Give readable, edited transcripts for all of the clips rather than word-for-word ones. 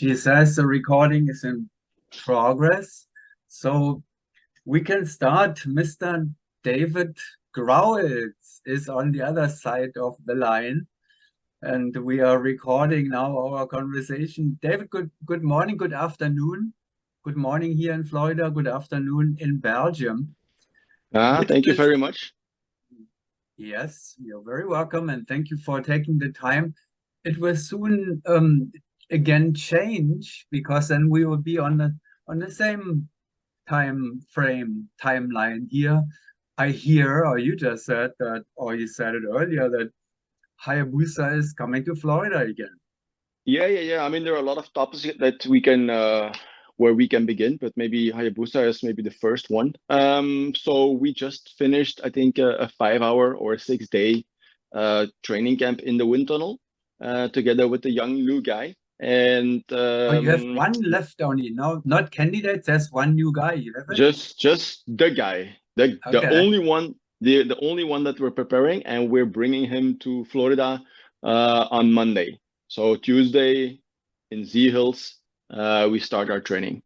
She says the recording is in progress. So we can start. Mr. David Grauwels is on the other side of the line, and we are recording now our conversation. David, good morning, good afternoon. Good morning here in Florida, good afternoon in Belgium. Which Thank you is, very much. yes, you're very welcome, and thank you for taking the time. It will soon again change because then we will be on the same timeline here. I hear, or you just said that, or you said it earlier, that Hayabusa is coming to Florida again. Yeah. I mean, there are a lot of topics that we can where we can begin, but maybe Hayabusa is maybe the first one. So we just finished, I think, a 5 hour or a 6 day training camp in the wind tunnel together with the young new guy. And Oh, you have one left only. No, not candidates. There's one new guy. You have it? just the guy, the Okay. only one, the only one that we're preparing, and we're bringing him to Florida on Monday. So Tuesday in Z Hills, we start our training.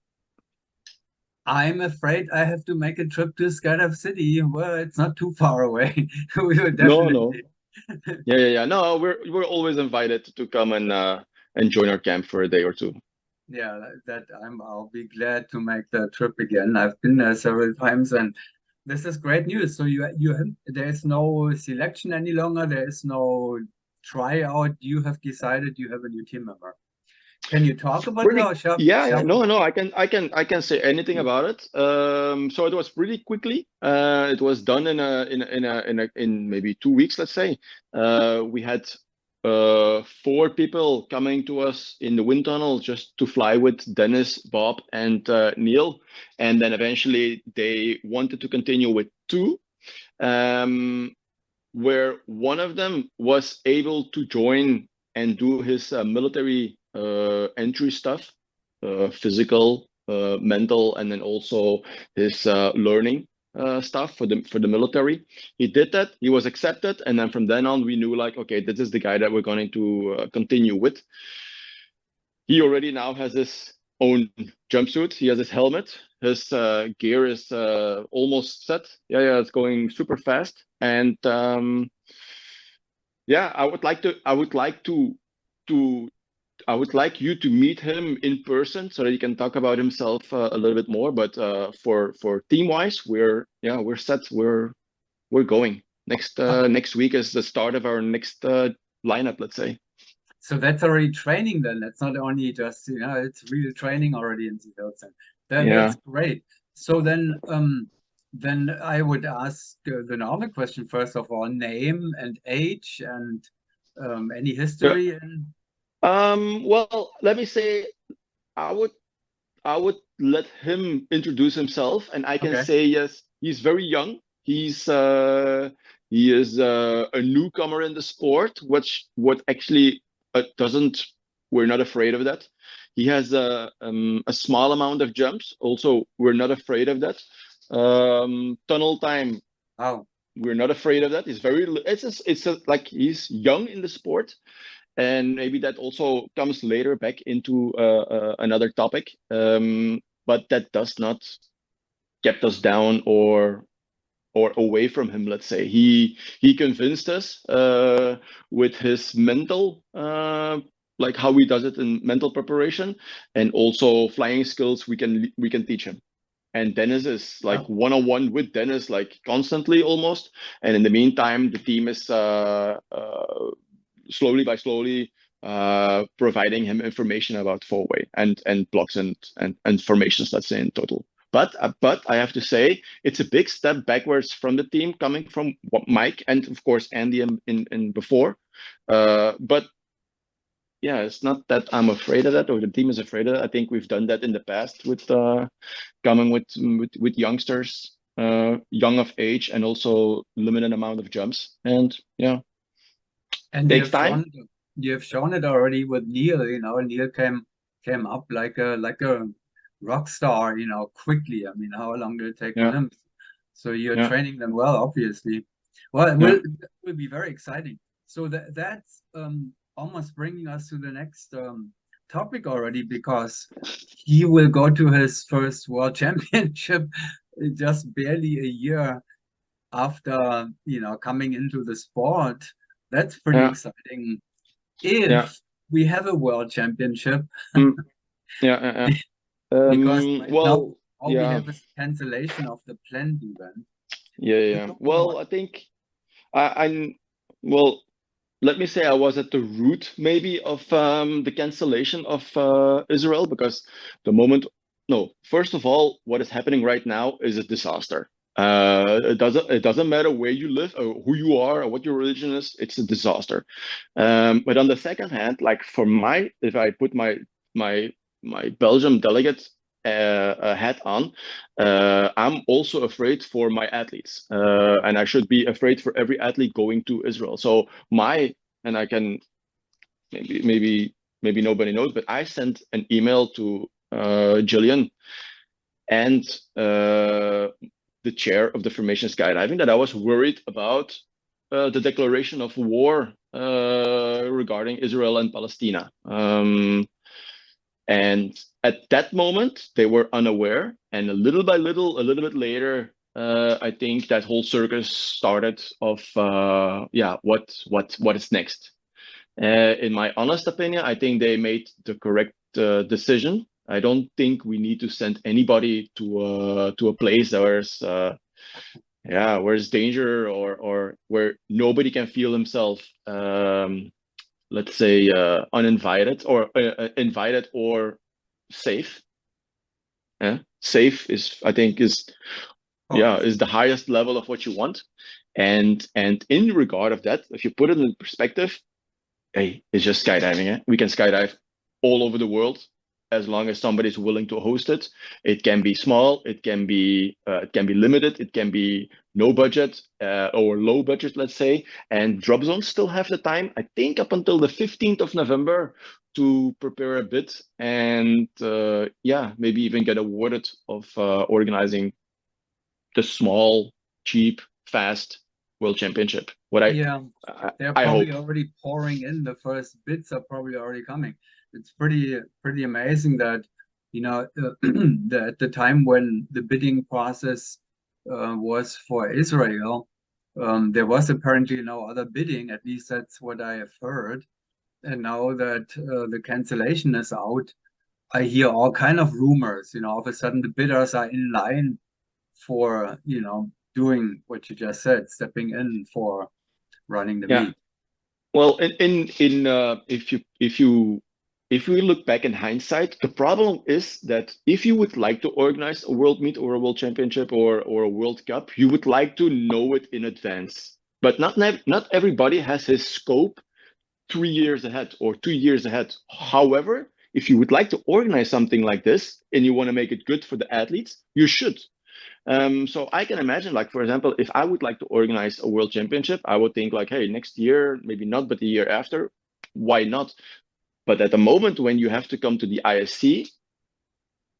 I'm afraid I have to make a trip to Skydive City. Well, it's not too far away. We will No. definitely. Yeah. No, we're always invited to come and join our camp for a day or two. Yeah, I'll be glad to make the trip again. I've been there several times, and this is great news. So there's no selection any longer. There is no tryout. You have decided you have a new team member. Can you talk about it, Pretty, or shall yeah. shall we? No. I can say anything about it. So it was pretty quickly. It was done in maybe 2 weeks, let's say. We had 4 people coming to us in the wind tunnel just to fly with Dennis, Bob, and Neil, and then eventually they wanted to continue with 2. Where one of them was able to join and do his military entry stuff, physical, mental, and then also his learning stuff for the military. He did that. He was accepted, and then from then on, we knew like, okay, this is the guy that we're going to continue with. He already now has his own jumpsuit. He has his helmet. His gear is almost set. Yeah, it's going super fast. And yeah, I would like you to meet him in person so that he can talk about himself a little bit more. But for team wise, we're set. We're going. Next week is the start of our next lineup, let's say. So that's already training then. That's not only just, it's real training already in the field. That's Yeah. great. So then I would ask the normal question first of all, name and age and any Yeah. history and Well, let me say, I would I would let him introduce himself, and I can okay. say yes, he's very young. He is a newcomer in the sport, which what actually doesn't. We're not afraid of that. He has a small amount of jumps. Also, we're not afraid of that. Tunnel time, Oh, we're not afraid of that. He's very. Like he's young in the sport, and maybe that also comes later back into another topic, but that does not kept us down or away from him. Let's say he convinced us with his mental like how he does it in mental preparation, and also flying skills we can teach him. And Dennis is like oh, one-on-one with Dennis like constantly almost, and in the meantime the team is slowly providing him information about four-way and blocks and formations, let's say in total. But I have to say it's a big step backwards from the team coming from Mike and of course Andy in before. But yeah, it's not that I'm afraid of that or the team is afraid of that. I think we've done that in the past with coming with youngsters, young of age and also limited amount of jumps. And yeah, and takes time. you have shown it already with Neil, Neil came up like a rock star, quickly. I mean, how long did it take for Yeah, him? So you're yeah. training them well, obviously. Well, Yeah. it will be very exciting. So that's almost bringing us to the next topic already because he will go to his first world championship just barely a year after, coming into the sport. That's pretty Yeah, exciting. yeah, If we have a world championship, mm, yeah, yeah, yeah. because right now Well, all we yeah, have is cancellation of the planned event. yeah, We yeah. don't know Well, what. I think I'm well. Let me say I was at the root maybe of the cancellation of Israel because the moment, no, first of all, what is happening right now is a disaster. It doesn't matter where you live or who you are or what your religion is, it's a disaster. But on the second hand, like for my, if I put my Belgium delegate hat on, I'm also afraid for my athletes, and I should be afraid for every athlete going to Israel. So and I can maybe nobody knows, but I sent an email to Jillian and the chair of the Formation Skydiving that I was worried about the declaration of war regarding Israel and Palestine. And at that moment, they were unaware. And little by little, a little bit later, I think that whole circus started of what is next. In my honest opinion, I think they made the correct decision. I don't think we need to send anybody to a place where's danger or where nobody can feel himself let's say uninvited or invited or safe. Yeah, safe is I think Of course. is the highest level of what you want. And in regard of that, if you put it in perspective, hey, it's just skydiving. Eh? We can skydive all over the world as long as somebody's willing to host it. It can be small, it can be limited, it can be no budget or low budget, let's say. And drop zones still have the time, I think, up until the 15th of November to prepare a bit and maybe even get awarded of organizing the small, cheap, fast World Championship. Yeah, I, they're I probably hope. already pouring in. The first bids are probably already coming. It's pretty amazing that, that at the time when the bidding process was for Israel, there was apparently no other bidding. At least that's what I have heard. And now that the cancellation is out, I hear all kind of rumors. All of a sudden the bidders are in line for, doing what you just said, stepping in for running the Yeah. meet. Well, if we look back in hindsight, the problem is that if you would like to organize a world meet or a world championship or a World Cup, you would like to know it in advance. But not everybody has his scope 3 years ahead or 2 years ahead. However, if you would like to organize something like this and you want to make it good for the athletes, you should. So I can imagine, like, for example, if I would like to organize a world championship, I would think like, hey, next year, maybe not, but the year after, why not? But at the moment when you have to come to the ISC,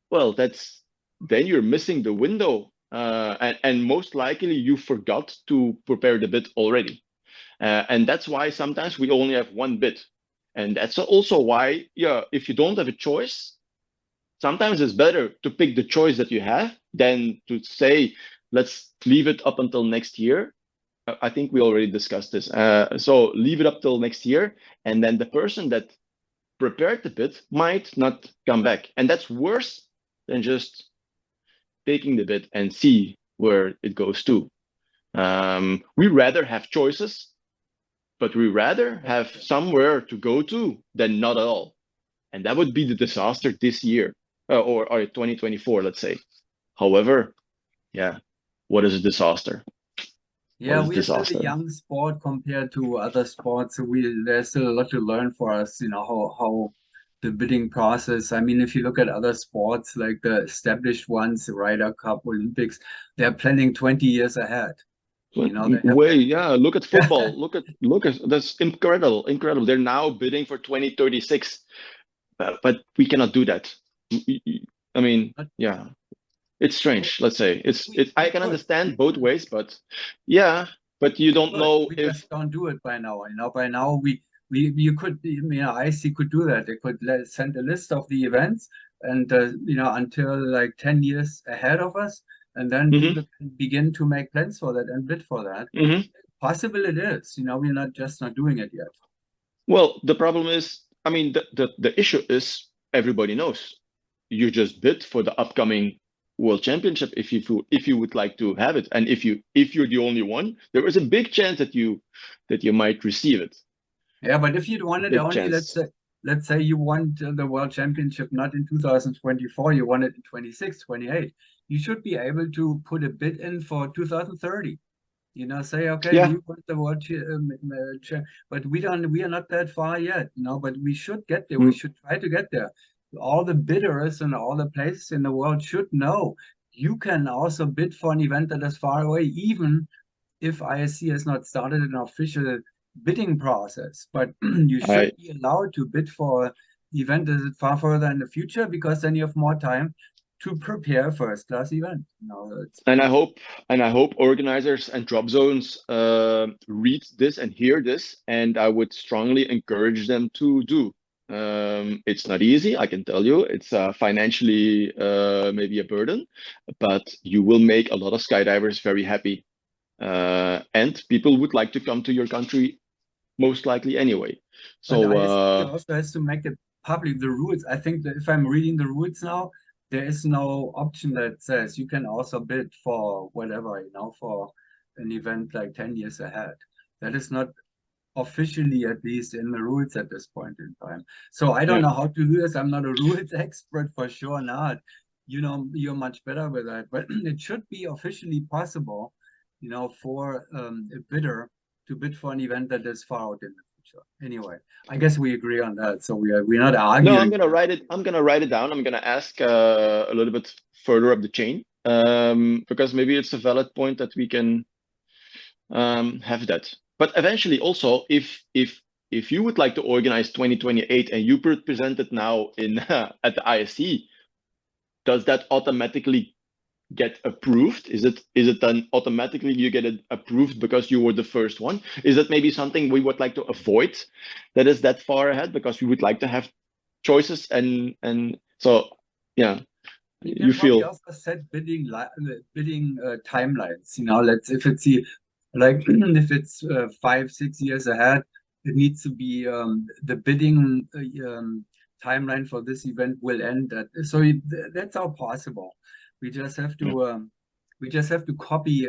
well, then you're missing the window. And most likely you forgot to prepare the bid already. And that's why sometimes we only have one bid. And that's also why, yeah, if you don't have a choice, sometimes it's better to pick the choice that you have than to say, let's leave it up until next year. I think we already discussed this. So leave it up till next year, and then the person that prepared the bid might not come back. And that's worse than just taking the bid and see where it goes to. We rather have choices, but we rather have somewhere to go to than not at all. And that would be the disaster this year or 2024, let's say. However, yeah, what is a disaster? What Yeah, is a we are still a disaster? young sport compared to other sports, so there's still a lot to learn for us, how the bidding process. I mean, if you look at other sports like the established ones, the Ryder Cup, Olympics, they're planning 20 years ahead. They have Way, their yeah. Look at football. Look at that's incredible, incredible. They're now bidding for 2036, but we cannot do that. I mean, but yeah, it's strange. Let's say I we can could. understand both ways, but yeah, but you We don't could. know We if just don't do it by now. By now we you could, IC could do that. They could send a list of the events and, until like 10 years ahead of us, and then Hmm. people can begin to make plans for that and bid for that. Hmm. Possible it is, we're not doing it yet. Well, the problem is, I mean, the issue is everybody knows you just bid for the upcoming World Championship if you would like to have it, and if you're the only one, there is a big chance that you might receive it. Yeah, but if you want it Big only, chance. let's say you want the World Championship not in 2024, you want it in 26, 28, you should be able to put a bid in for 2030. Say, okay, Yeah. we want the but we are not that far yet, but we should get there. We Mm. should try to get there. All the bidders and all the places in the world should know you can also bid for an event that is far away, even if ISC has not started an official bidding process. But you should I be allowed to bid for an event that is far further in the future, because then you have more time to prepare first class event. It's and I pretty. hope and I hope organizers and drop zones read this and hear this, and I would strongly encourage them to do. It's not easy, I can tell you. It's financially maybe a burden, but you will make a lot of skydivers very happy, and people would like to come to your country most likely anyway. But So ISC also has to make it public, the rules. I think that if I'm reading the rules now, there is no option that says you can also bid for whatever, for an event like 10 years ahead. That is not officially, at least in the rules at this point in time. So I don't yeah, know how to do this. I'm not a rules expert, for sure not. You're much better with that, but it should be officially possible, for a bidder to bid for an event that is far out in the future. Anyway, I guess we agree on that. So we're not no, arguing here. I'm gonna write it down. I'm gonna ask a little bit further up the chain, because maybe it's a valid point that we can have that. But eventually, also, if you would like to organize 2028 and you present it now in at the ISC, does that automatically get approved? Is it then automatically you get it approved because you were the first one? Is that maybe something we would like to avoid, that is that far ahead, because we would like to have choices, and so yeah, You you can probably feel. also set bidding timelines. Let's if it's like if it's 5, 6 years ahead, it needs to be the bidding timeline for this event will end at. So that's all possible. We just have Yeah, to copy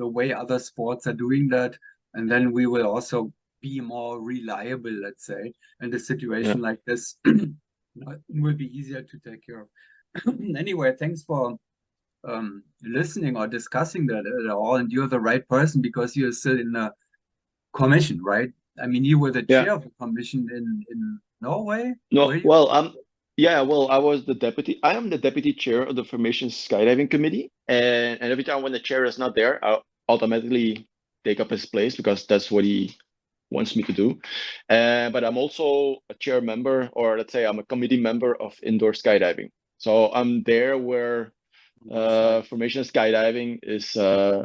the way other sports are doing that, and then we will also be more reliable, let's say. And a yeah, situation like this will be easier to take care of. Anyway, thanks for listening or discussing that at all. And you're the right person because you're still in the commission, right? I mean, you were the yeah. chair of the commission in Norway, were No, you? well, yeah, well, I am the deputy chair of the Formation Skydiving Committee, and every time when the chair is not there, I automatically take up his place because that's what he wants me to do. But I'm also a chair member, or let's say I'm a committee member of indoor skydiving. So I'm there where Your side. Formation Skydiving is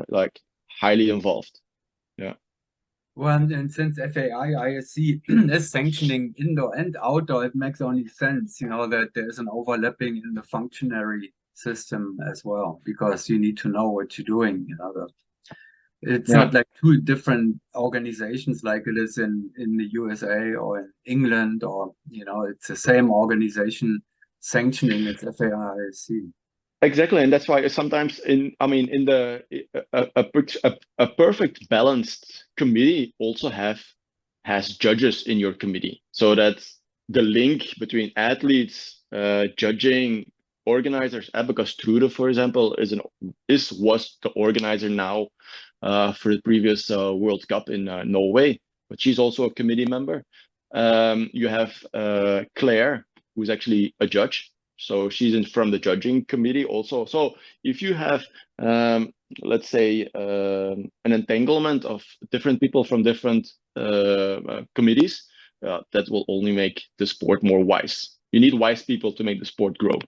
like highly involved. Yeah, Well, and since FAI ISC is sanctioning indoor and outdoor, it makes only sense, that there's an overlapping in the functionary system as well, because you need to know what you're doing, It's yeah. not like two different organizations like it is in the USA or in England, or it's the same organization sanctioning its FAIC. Exactly, and that's why sometimes I mean, in the a perfect balanced committee also has judges in your committee, so that the link between athletes, judging, organizers. Because Trude, for example, was the organizer now for the previous World Cup in Norway, but she's also a committee member. You have Claire, who's actually a judge, so she's from the judging committee also. So if you have, let's say, an entanglement of different people from different committees, that will only make the sport more wise. You need wise people to make the sport grow.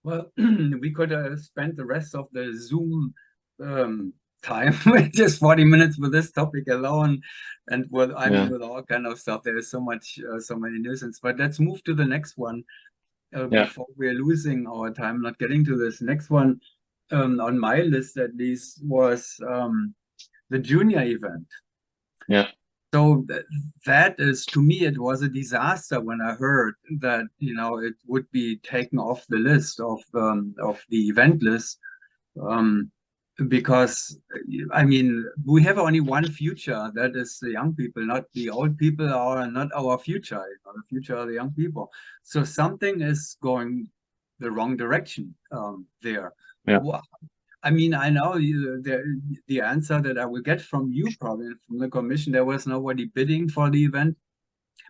Well, we could spend the rest of the Zoom time, just 40 minutes with this topic alone. And with, I mean, Yeah. with all kind of stuff, there is so much, so many nuisance. But let's move to the next one Yeah. before we're losing our time, not getting to this. Next one on my list, at least, was the junior event. Yeah. So that is, to me, it was a disaster when I heard that, it would be taken off the list of the event list. Um, because I mean, we have only one future, that is the young people, not the old people are not our future. The future are the young people. So something is going the wrong direction there. Yeah. I mean, I know the answer that I will get from you, probably from the commission. There was nobody bidding for the event.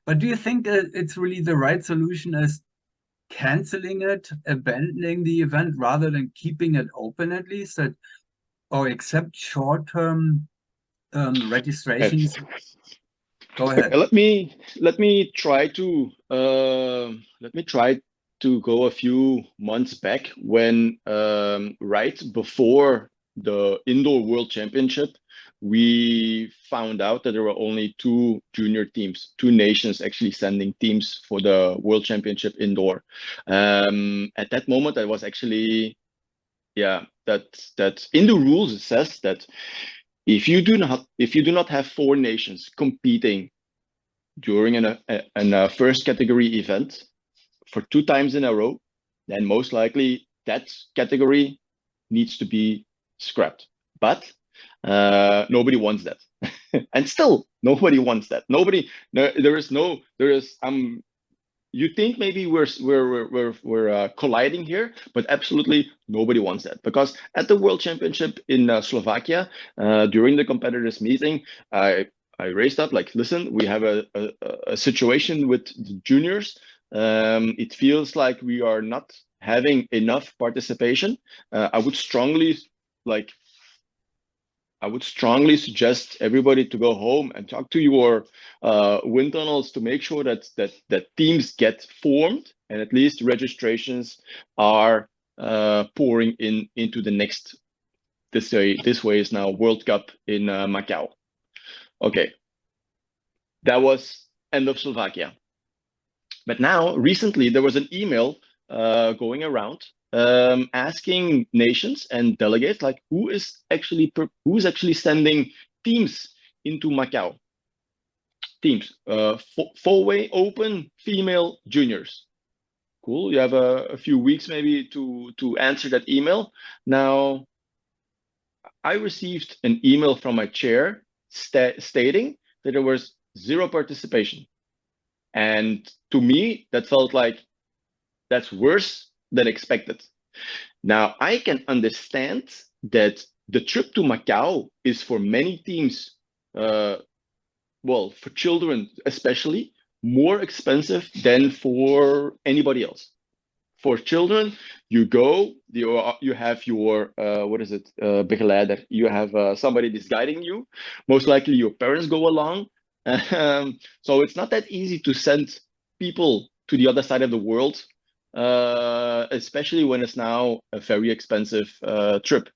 But do you think it's really the right solution is canceling it, abandoning the event rather than keeping it open at least, or accept short-term Okay. registrations? Go Okay, ahead. let me try to go a few months back when right before the indoor world championship, we found out that there were only two junior teams, two nations actually sending teams for the world championship indoor. At that moment, I was actually, yeah, that in the rules it says that if you do not have four nations competing during an first category event for two times in a row, then most likely that category needs to be scrapped. But nobody wants that, and still nobody wants that. Nobody, no, there is no, there is. You think maybe we're colliding here, but absolutely nobody wants that, because at the World Championship in Slovakia, during the competitors meeting, I raised up like, listen, we have a situation with the juniors. It feels like we are not having enough participation. I would strongly like I would strongly suggest everybody to go home and talk to your wind tunnels to make sure that teams get formed and at least registrations are pouring into the next. This way is now World Cup in Macau. Okay, that was end of Slovakia. But now recently there was an email going around asking nations and delegates like who is actually sending teams into Macau. Teams, four-way open female juniors. Cool. You have a few weeks maybe to answer that email. Now, I received an email from my chair stating that there was zero participation, and to me that felt like that's worse than expected. Now, I can understand that the trip to Macau is for many teams, well, for children especially, more expensive than for anybody else. For children, you go, you have your, what is it, begeleider, you have somebody that's guiding you. Most likely your parents go along. So it's not that easy to send people to the other side of the world, especially when it's now a very expensive trip.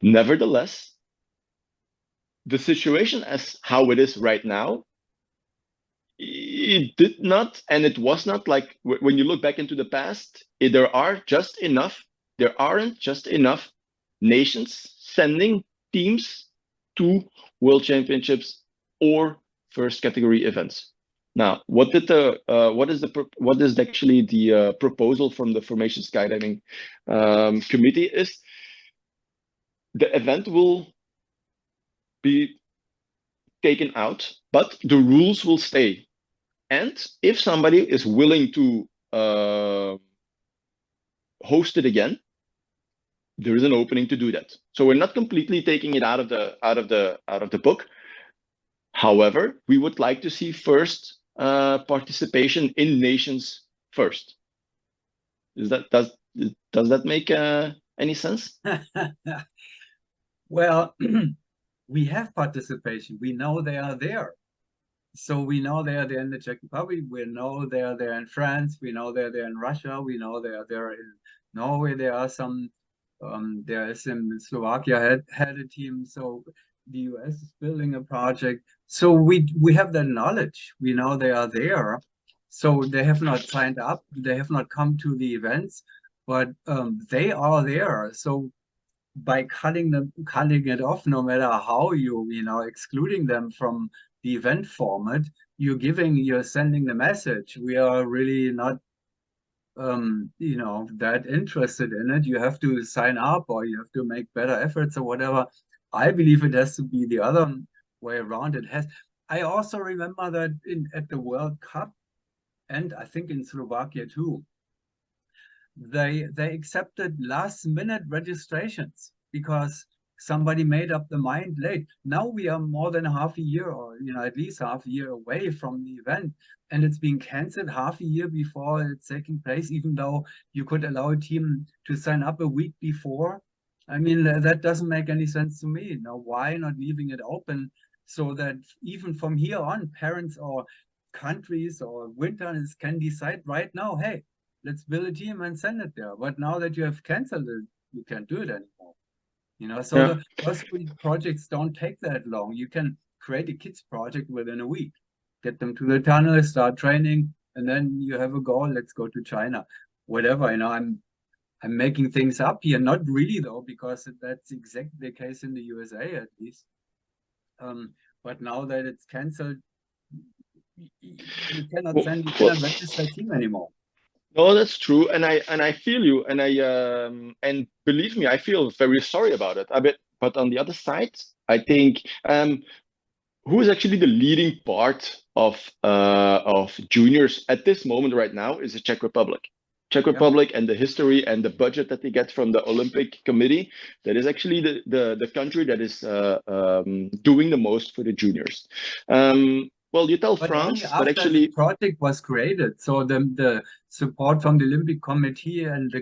Nevertheless, the situation as how it is right now, it did not, and it was not like when you look back into the past, there aren't just enough nations sending teams to world championships or first category events. Now, what is actually the proposal from the formation skydiving committee is the event will be taken out, but the rules will stay. And if somebody is willing to host it again, there is an opening to do that. So we're not completely taking it out of the book. However, we would like to see first participation in nations first. Does that make any sense? Well, we have participation. We know they are there. So we know they are there in the Czech Republic. We know they are there in France. We know they're there in Russia. We know they are there in Norway. There are some There is in Slovakia had a team, so the US is building a project. So we have that knowledge. We know they are there. So they have not signed up, they have not come to the events, but they are there. So by cutting it off, no matter how you know, excluding them from the event format, you're sending the message. We are really not you know, that interested in it. You have to sign up or you have to make better efforts or whatever. I believe it has to be the other way around. It has. I also remember that at the World Cup, and I think in Slovakia too, they accepted last minute registrations because somebody made up the mind late. Now we are more than half a year, or you know, at least half a year away from the event, and it's being canceled half a year before it's taking place, even though you could allow a team to sign up a week before. I mean, that doesn't make any sense to me. Now, why not leaving it open so that even from here on, parents or countries or winters can decide right now, hey, let's build a team and send it there. But now that you have canceled it, you can't do it anymore. You know, so Yeah. those projects don't take that long. You can create a kids project within a week, get them to the tunnel, start training, and then you have a goal. Let's go to China, whatever. You know, I'm making things up here. Not really though, because that's exactly the case in the USA at least. But now that it's canceled, Well, you well, cannot register a team anymore. no, that's true, and I feel you, and believe me, I feel very sorry about it. But on the other side, I think who is actually the leading part of juniors at this moment right now is the Czech Republic. Czech Yeah. Republic and the history and the budget that they get from the Olympic Committee, that is actually the country that is doing the most for the juniors. Well, you tell But only France, but after the actually, project was created. So the support from the Olympic Committee and the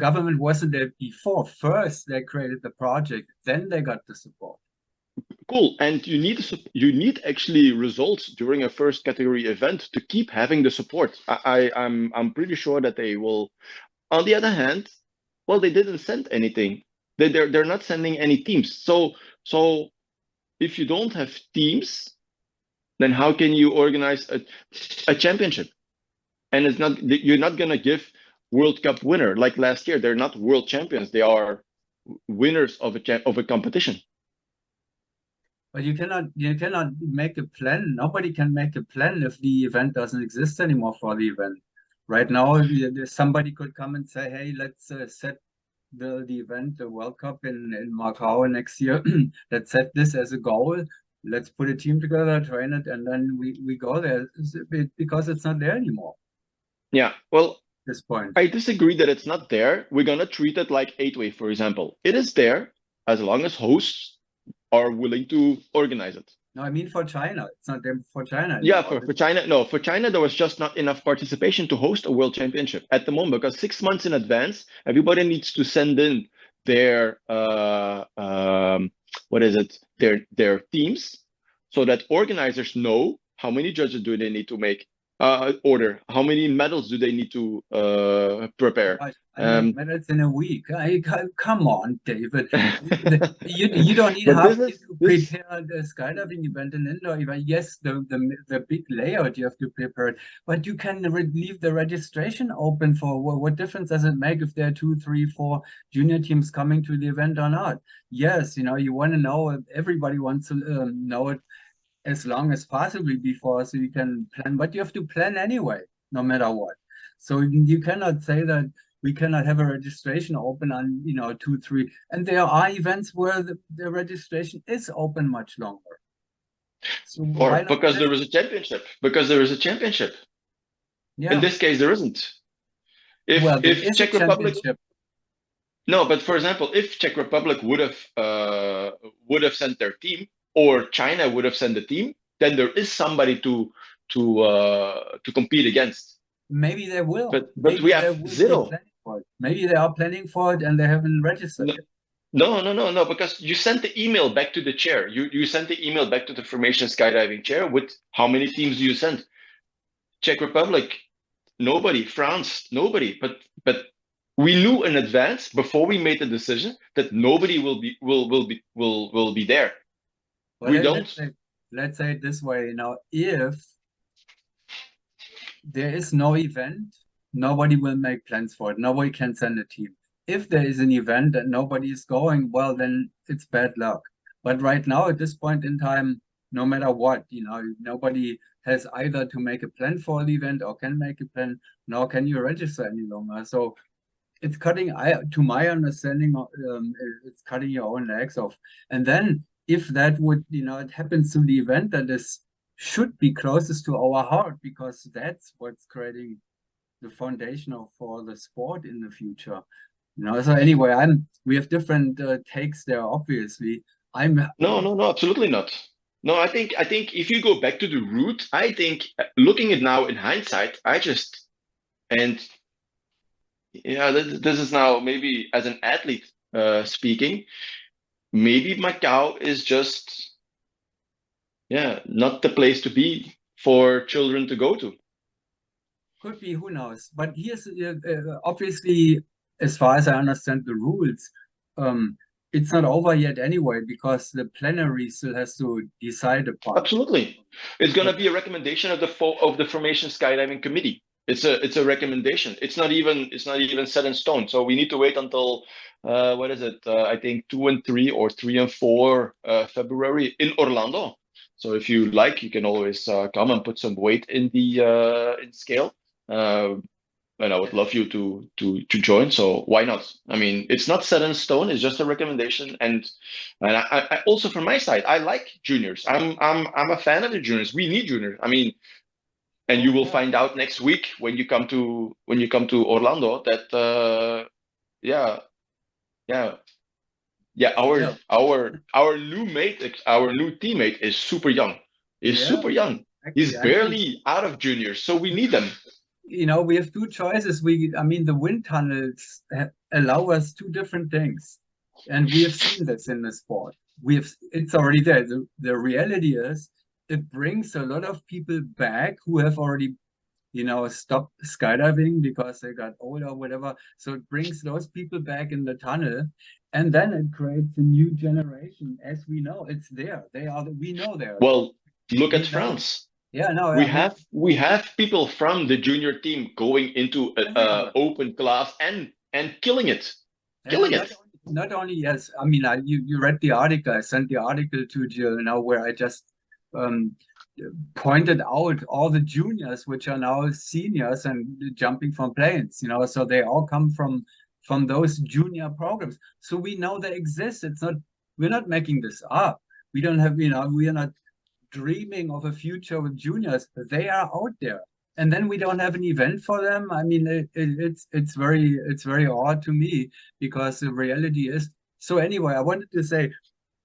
government wasn't there before. First, they created the project, then they got the support. cool. And you need actually results during a first category event to keep having the support. I'm pretty sure that they will. On the other hand, well, they didn't send anything. They're not sending any teams. So if you don't have teams, then how can you organize a championship? And it's not you're not gonna give World Cup winner like last year. They're not world champions. They are winners of a competition. But you cannot make a plan. Nobody can make a plan if the event doesn't exist anymore for the event. Right now, somebody could come and say, "Hey, let's set the event, the World Cup in Macau next year. Let's set this as a goal. Let's put a team together, train it, and then we go there." Because it's not there anymore Yeah. Well, at this point. I disagree that it's not there. We're gonna treat it like 8-way, for example. It is there as long as hosts are willing to organize it. No, I mean for China. It's not there for China Yeah, anymore. for China, no, for China, there was just not enough participation to host a world championship at the moment because 6 months in advance, everybody needs to send in their what is it, their teams, so that organizers know how many judges do they need to make order, how many medals do they need to prepare. Gosh, I make Um, medals in a week. Come on, David. You don't need but half this a year is to this prepare the skydiving event and indoor event. Yes, the big layout you have to prepare it, but you can leave the registration open for what difference does it make if there are two, three, four junior teams coming to the event or not? Yes, you know, you want to know, everybody wants to know it as long as possibly before so you can plan, but you have to plan anyway, no matter what. So you cannot say that we cannot have a registration open on, you know, two, three. And there are events where the registration is open much longer. So why or not because just, there is a championship, because there is a championship. In yeah, this case, there isn't. well, there If is a Czech Republic championship. No, but for example, if Czech Republic would have sent their team, or China would have sent a team, then there is somebody to compete against. Maybe they will. But we Maybe they have will be zero. planning for it. Maybe they are planning for it and they haven't registered No, yet. no, because you sent the email back to the chair. You sent the email back to the formation skydiving chair with how many teams do you send? Czech Republic, nobody. France, nobody. But We knew in advance before we made the decision that nobody will be there. Well, We don't. let's say it this way, if there is no event, nobody will make plans for it. Nobody can send a team. If there is an event and nobody is going, well, then it's bad luck. But right now, at this point in time, no matter what, nobody has either to make a plan for the event or can make a plan, nor can you register any longer. So it's cutting, to my understanding, it's cutting your own legs off. And then if that would, it happens to the event that should be closest to our heart, because that's what's creating the foundation for the sport in the future. So anyway, we have different takes there, obviously. No, absolutely not. No, I think if you go back to the root, I think looking at now in hindsight, and yeah, this is now maybe as an athlete speaking, maybe Macau is just not the place to be for children to go to. Could be, who knows? But here's obviously, as far as I understand the rules, it's not over yet anyway, because the plenary still has to decide upon. Absolutely, it's going to be a recommendation of the Formation Skydiving Committee. It's a recommendation. It's not even set in stone. So we need to wait until what is it? I think 2 and 3 or 3 and 4 February in Orlando. So if you like, you can always come and put some weight in the in scale. And I would love you to join. So why not? I mean, it's not set in stone. It's just a recommendation. And I also from my side, I like juniors. I'm a fan of the juniors. We need juniors. I mean, and you will find out next week when you come to Orlando that our new teammate is super young. Super young. He's barely out of juniors, so we need them. We have two choices. The wind tunnels allow us two different things, and we have seen this in the sport. It's already there. The reality is, it brings a lot of people back who have already, stopped skydiving because they got old or whatever. So it brings those people back in the tunnel, and then it creates a new generation. As we know, it's there. We know they're. Well, look at France. Yeah, no, we have people from the junior team going into open class and killing it, Not only, yes. You read the article. I sent the article to Jill now, where I just pointed out all the juniors which are now seniors and jumping from planes. So they all come from those junior programs. So we know they exist. We're not making this up. We don't have, we are not dreaming of a future with juniors. They are out there, and then we don't have an event for them. It's very odd to me, because the reality is. So anyway, I wanted to say,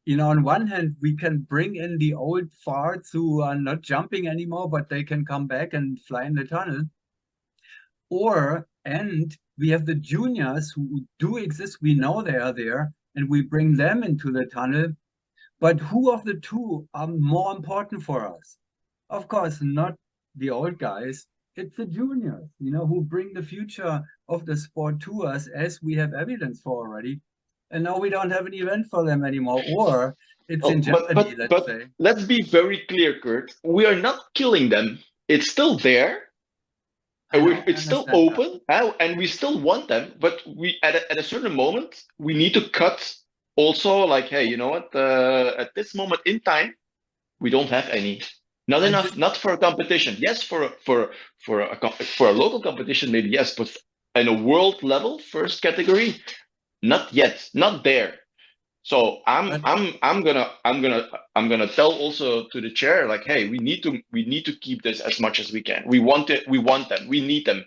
on one hand, we can bring in the old farts who are not jumping anymore, but they can come back and fly in the tunnel. And we have the juniors who do exist. We know they are there, and we bring them into the tunnel. But who of the two are more important for us? Of course, not the old guys. It's the juniors, who bring the future of the sport to us, as we have evidence for already. And now we don't have an event for them anymore, or it's in jeopardy, let's say. Let's be very clear, Kurt. We are not killing them. It's still there. It's still open, and we still want them. But we at a certain moment, we need to cut. Also, like, hey, you know what? At this moment in time, we don't have any. Not enough. Not for a competition. Yes, for a local competition, maybe yes, but in a world level, first category, not yet. Not there. So I'm gonna tell also to the chair, like, hey, we need to keep this as much as we can. We want it. We want them. We need them,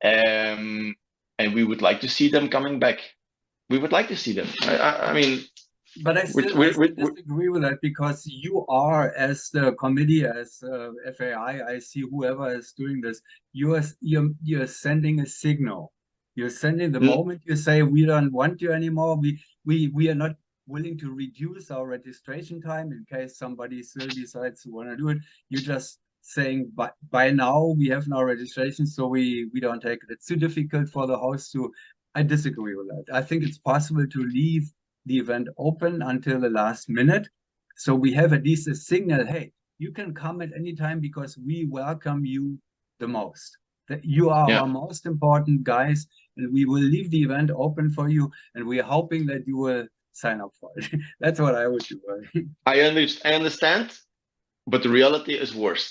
and we would like to see them coming back. We would like to see them. I mean, but I still disagree with that, because you are, as the committee, as FAI, I see whoever is doing this, you're sending a signal. You're sending the moment you say we don't want you anymore. We are not willing to reduce our registration time in case somebody still decides to want to do it. You're just saying by now we have no registration, so we don't take it. It's too difficult for the host to I disagree with that. I think it's possible to leave the event open until the last minute. So we have at least a signal, hey, you can come at any time because we welcome you the most. That you are Yeah. our most important guys, and we will leave the event open for you, and we are hoping that you will sign up for it. That's what I would do. I understand, but the reality is worse.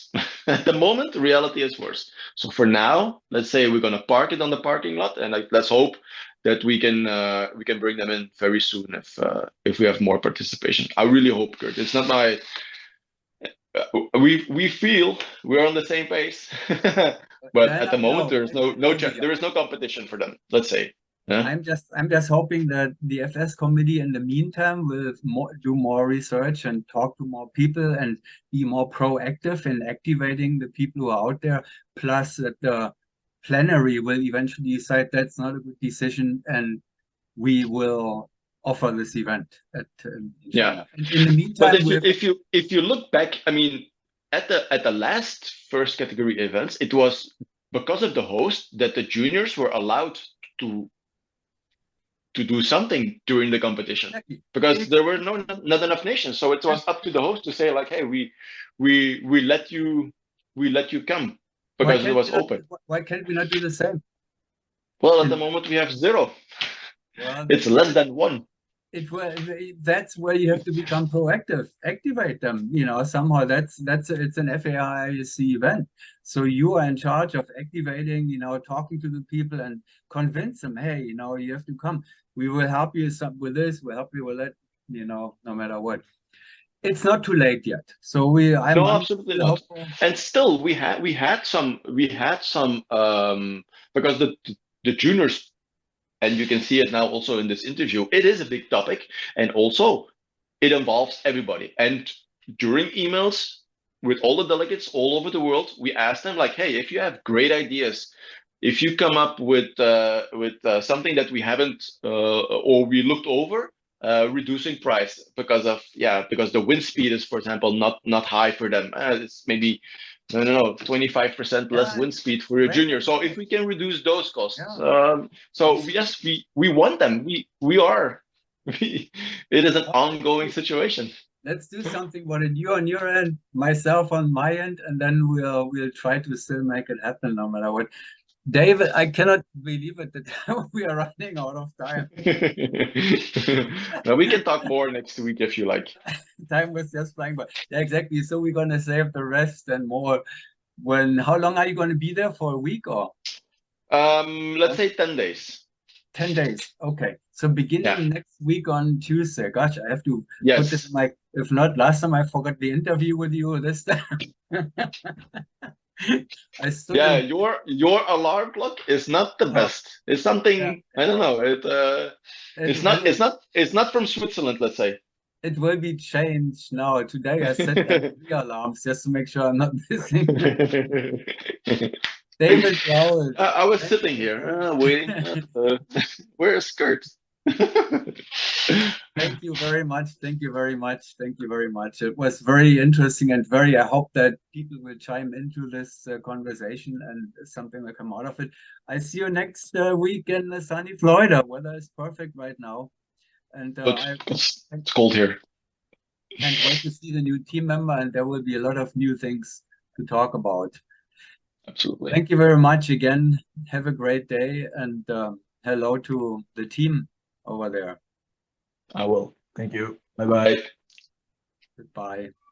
At the moment, the reality is worse. So for now, let's say we're gonna park it on the parking lot, and let's hope that we can bring them in very soon if we have more participation. I really hope, Kurt. It's not my we feel we're on the same pace, but And at the I moment know, I know we there are. is no competition for them. Let's say. Yeah. I'm just hoping that the FS committee in the meantime will do more research and talk to more people and be more proactive in activating the people who are out there. Plus, that the plenary will eventually decide that's not a good decision, and we will offer this event in Yeah. China. In the But meantime, with if you look back, I mean, at the last first category events, it was because of the host that the juniors were allowed to do something during the competition exactly, because there were exactly. not enough nations. So it Yeah. was up to the host to say like, hey, we let you come because it was open. Why can't we not do the same? Well, at the In moment we have zero. well, It's less than one. it will that's where you have to become proactive, activate them, somehow. It's an FAIC event, so you are in charge of activating, talking to the people and convince them, hey, you have to come. We will help you with this, we'll help you with that, no matter what. It's not too late yet, so No, I'm absolutely still not. hopeful. And still, we had some because the juniors, and you can see it now also in this interview. It is a big topic, and also it involves everybody. And during emails with all the delegates all over the world, we asked them like, hey, if you have great ideas, if you come up with something that we haven't or we looked over, reducing price because the wind speed is, for example, not high for them. It's maybe I don't know 25% less Yeah, wind speed for a great junior. So if idea. we can reduce those costs, Yeah, so absolutely. yes, we want them. We are. It is an Well, ongoing situation. let's do something. What did you on your end, myself on my end, and then we'll try to still make it happen no matter what. David, I cannot believe it that we are running out of time. Now we can talk more next week if you like. Time was just flying by. Yeah, exactly. So we're gonna save the rest and more. How long are you gonna be there for, a week or Let's say 10 days. 10 days? Okay. So Yeah. beginning next week on Tuesday. Gosh, I have to put this in Yes. my, if not, last time I forgot the interview with you, this time. I stood Yeah, in, your alarm clock is not the oh, best. It's yeah, something I don't yeah. know. It will It's not from Switzerland, let's say. it will be changed now. Today I set like 3 alarms just to make sure I'm not missing. David Grauwels, I was thank sitting you. here waiting. Where is Kurt? Thank you very much. Thank you very much. Thank you very much. It was very interesting and I hope that people will chime into this conversation and something will come out of it. I see you next week in sunny Florida. Weather is perfect right now. And But I it's cold here. can't wait to see the new team member, and there will be a lot of new things to talk about. Absolutely. Thank you very much again. Have a great day, and hello to the team over there. I will. Thank you. Bye bye. Bye. Goodbye.